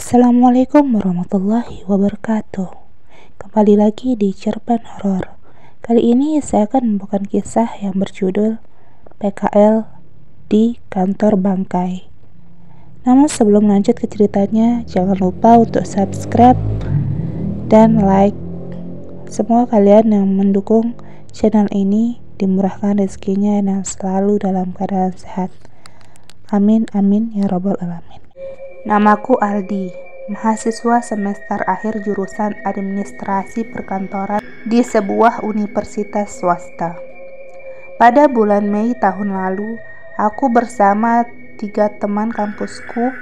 Assalamualaikum warahmatullahi wabarakatuh. Kembali lagi di Cerpen Horor. Kali ini saya akan membawakan kisah yang berjudul PKL di Kantor Bangkai. Namun sebelum lanjut ke ceritanya, jangan lupa untuk subscribe dan like. Semoga kalian yang mendukung channel ini dimurahkan rezekinya dan selalu dalam keadaan sehat. Amin amin ya robbal alamin. Namaku Aldi, mahasiswa semester akhir jurusan administrasi perkantoran di sebuah universitas swasta. Pada bulan Mei tahun lalu, aku bersama 3 teman kampusku,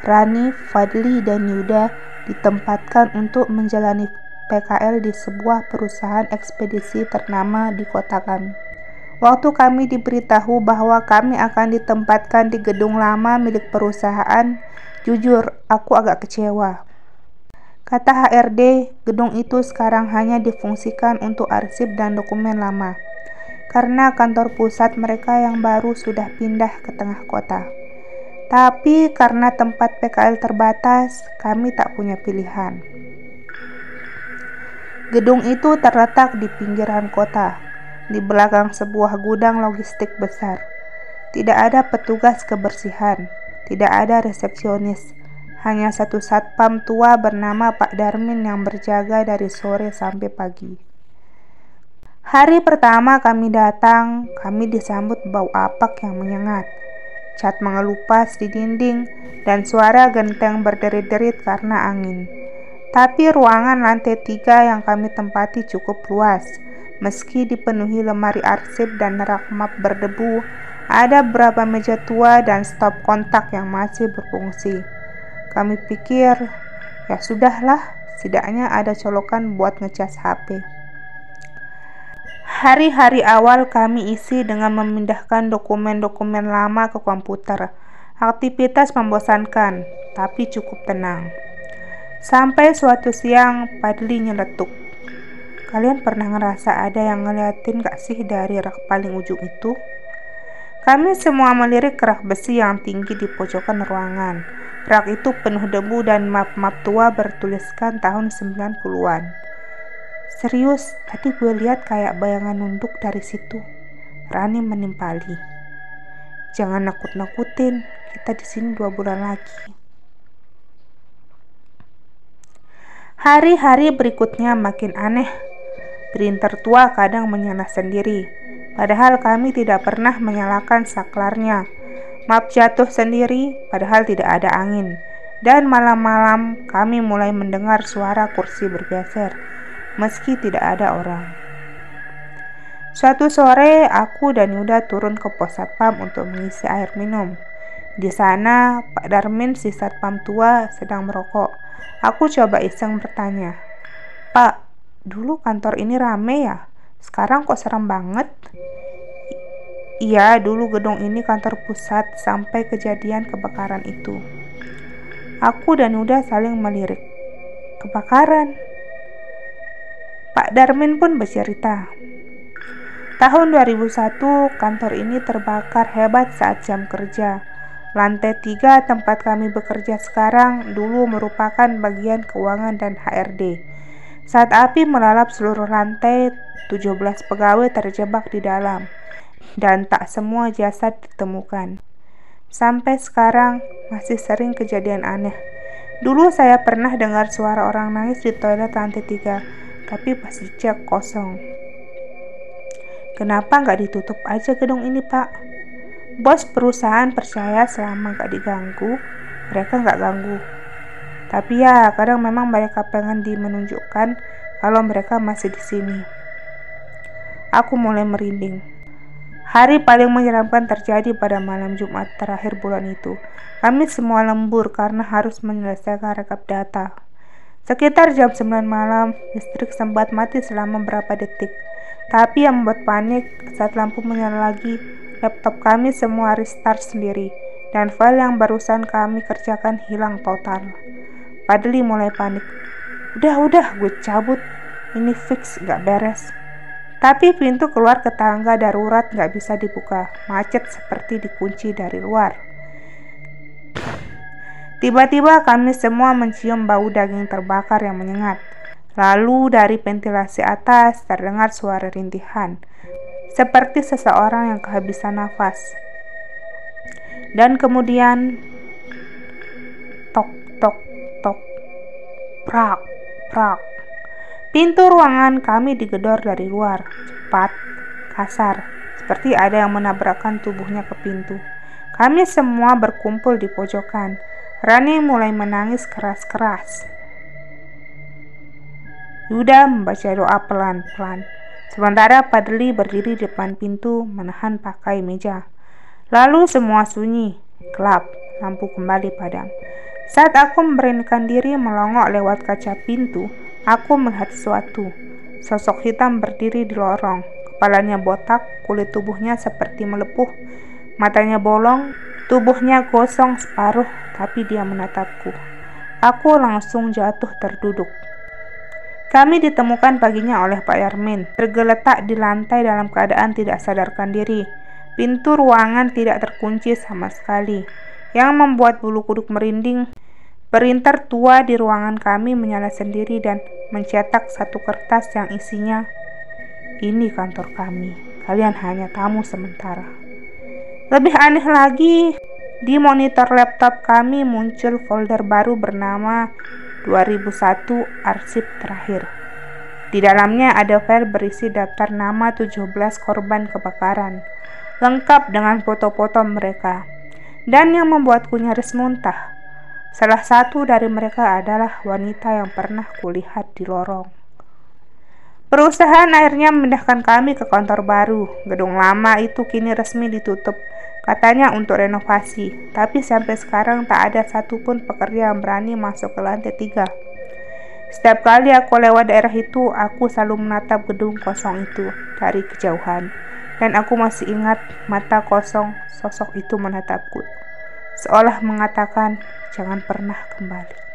Rani, Fadli, dan Yuda, ditempatkan untuk menjalani PKL di sebuah perusahaan ekspedisi ternama di kota kami. Waktu kami diberitahu bahwa kami akan ditempatkan di gedung lama milik perusahaan, jujur, aku agak kecewa. Kata HRD, gedung itu sekarang hanya difungsikan untuk arsip dan dokumen lama, karena kantor pusat mereka yang baru sudah pindah ke tengah kota. Tapi karena tempat PKL terbatas, kami tak punya pilihan. Gedung itu terletak di pinggiran kota, di belakang sebuah gudang logistik besar. Tidak ada petugas kebersihan, tidak ada resepsionis, hanya satu satpam tua bernama Pak Darmin yang berjaga dari sore sampai pagi. Hari pertama kami datang, kami disambut bau apak yang menyengat, cat mengelupas di dinding, dan suara genteng berderit-derit karena angin. Tapi ruangan lantai 3 yang kami tempati cukup luas. Meski dipenuhi lemari arsip dan rak map berdebu, ada beberapa meja tua dan stop kontak yang masih berfungsi. Kami pikir, ya sudahlah, setidaknya ada colokan buat ngecas HP. Hari-hari awal kami isi dengan memindahkan dokumen-dokumen lama ke komputer. Aktivitas membosankan, tapi cukup tenang. Sampai suatu siang, Padli nyeletuk. Kalian pernah ngerasa ada yang ngeliatin gak sih dari rak paling ujung itu? Kami semua melirik ke rak besi yang tinggi di pojokan ruangan. Rak itu penuh debu dan map-map tua bertuliskan tahun 90-an. Serius, tadi gue lihat kayak bayangan nunduk dari situ. Rani menimpali. Jangan nakut-nakutin, kita di sini 2 bulan lagi. Hari-hari berikutnya makin aneh. Printer tua kadang menyala sendiri, padahal kami tidak pernah menyalakan saklarnya. Map jatuh sendiri, padahal tidak ada angin. Dan malam-malam kami mulai mendengar suara kursi bergeser, meski tidak ada orang. Suatu sore, aku dan Yuda turun ke pos satpam untuk mengisi air minum. Di sana, Pak Darmin, si satpam tua, sedang merokok. Aku coba iseng bertanya, Pak, dulu kantor ini rame ya? Sekarang kok serem banget? Iya, dulu gedung ini kantor pusat sampai kejadian kebakaran itu. Aku dan Yuda saling melirik. Kebakaran? Pak Darmin pun bercerita. Tahun 2001, kantor ini terbakar hebat saat jam kerja. Lantai 3 tempat kami bekerja sekarang dulu merupakan bagian keuangan dan HRD. Saat api melalap seluruh lantai, 17 pegawai terjebak di dalam, dan tak semua jasad ditemukan. Sampai sekarang masih sering kejadian aneh. Dulu saya pernah dengar suara orang nangis di toilet lantai 3, tapi pas dicek kosong. Kenapa nggak ditutup aja gedung ini, Pak? Bos perusahaan percaya selama nggak diganggu, mereka nggak ganggu. Tapi ya, kadang memang mereka pengen menunjukkan kalau mereka masih di sini. Aku mulai merinding. Hari paling menyeramkan terjadi pada malam Jumat terakhir bulan itu. Kami semua lembur karena harus menyelesaikan rekap data. Sekitar jam 9 malam, listrik sempat mati selama beberapa detik. Tapi yang membuat panik, saat lampu menyala lagi, laptop kami semua restart sendiri, dan file yang barusan kami kerjakan hilang total. Padli mulai panik. Udah, gue cabut. Ini fix gak beres. Tapi pintu keluar ke tangga darurat gak bisa dibuka. Macet seperti dikunci dari luar. Tiba-tiba kami semua mencium bau daging terbakar yang menyengat. Lalu dari ventilasi atas terdengar suara rintihan, seperti seseorang yang kehabisan nafas. Dan kemudian tok tok tok, prak prak. Pintu ruangan kami digedor dari luar, cepat, kasar, seperti ada yang menabrakkan tubuhnya ke pintu. Kami semua berkumpul di pojokan. Rani mulai menangis keras-keras. Yuda membaca doa pelan-pelan. Sementara Padli berdiri di depan pintu menahan pakai meja. Lalu semua sunyi, gelap, lampu kembali padam. Saat aku memberanikan diri melongok lewat kaca pintu, aku melihat sesuatu. Sosok hitam berdiri di lorong. Kepalanya botak, kulit tubuhnya seperti melepuh, matanya bolong, tubuhnya gosong separuh, tapi dia menatapku. Aku langsung jatuh terduduk. Kami ditemukan paginya oleh Pak Yarmin, tergeletak di lantai dalam keadaan tidak sadarkan diri. Pintu ruangan tidak terkunci sama sekali, yang membuat bulu kuduk merinding. Printer tua di ruangan kami menyala sendiri dan mencetak satu kertas yang isinya, "Ini kantor kami, kalian hanya tamu sementara." Lebih aneh lagi, di monitor laptop kami muncul folder baru bernama 2001 Arsip Terakhir. Di dalamnya ada file berisi daftar nama 17 korban kebakaran, lengkap dengan foto-foto mereka. Dan yang membuatku nyaris muntah, salah satu dari mereka adalah wanita yang pernah kulihat di lorong. Perusahaan akhirnya memindahkan kami ke kantor baru. Gedung lama itu kini resmi ditutup, katanya untuk renovasi. Tapi sampai sekarang tak ada satupun pekerja yang berani masuk ke lantai 3. Setiap kali aku lewat daerah itu, aku selalu menatap gedung kosong itu dari kejauhan. Dan aku masih ingat mata kosong sosok itu menatapku, seolah mengatakan, "Jangan pernah kembali."